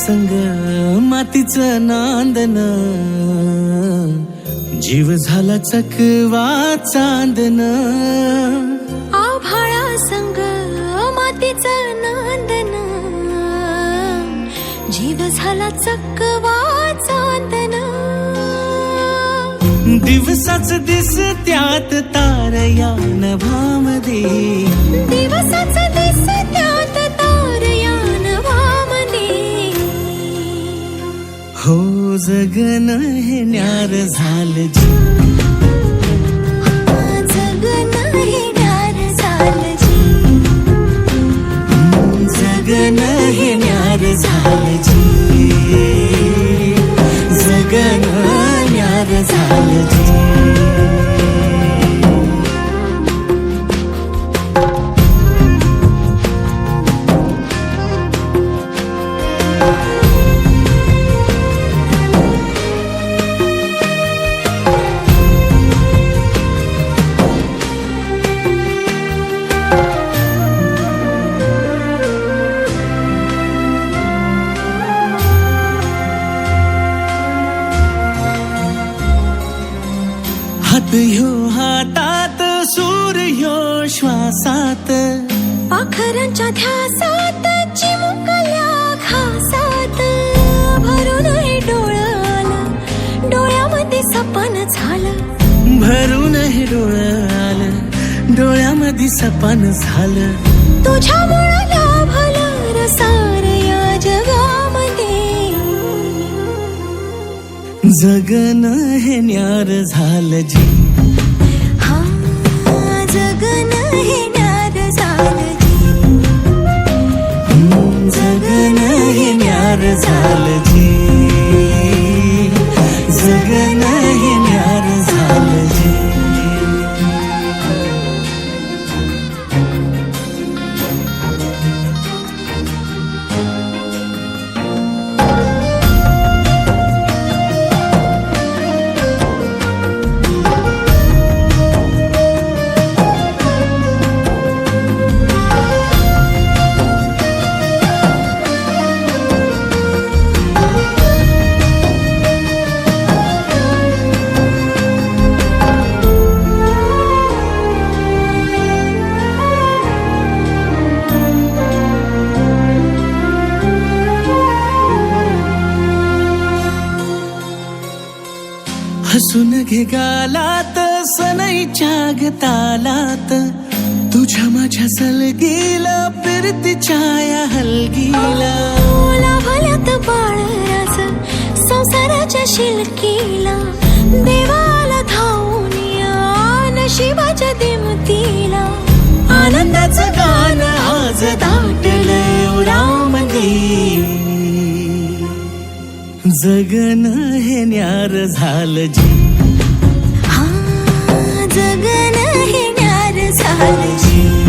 संग मातीचं नांदन, जीव झाला चकवा चांदन. आभाळा संग मातीचं नांदन, जीव झाला चकवा चांदन. दिवसाच दिसत्यात तारया नभामध्ये, दिवसाच दिसत्यात तारया नभामध्ये. हो जगन हे न्यार झालं जी, जगन हे न्यार झालं जी. जगन हे न्यार झालं जी, जगन न्यार झालं जी. हात ह्यो हातात, सूर ह्यो श्वासात, पाखरांच्या ध्यासात, चिमुकल्या घासात. भरून हे डोळं आलं, डोळ्यामध्ये सपन झालं. भरून हे डोळं आलं, डोळ्यामध्ये सपन झालं. तुझ्यामुळं लाभलं रसार या जगामध्ये. जगन हे न्यार झालं जी, हा जगन हे न्यार झालं जी. जगन हे न्यार झालं जी, जगन हे न्यार झालं जी. हसून घे गालात, सनईच्या गतालात, तुझ्या माझ्या सलगीला, फिरतीच्या या हलगीला. लाभल्यात बाळराज संसाराच्या शिलकीला. देवाला धावून या नशिबाच्या दिमतीला. आनंदाचं गाणं आज दाटलं उरामध्ये. जगन हे न्यार झालं जी, हा जगन हे न्यार झालं जी.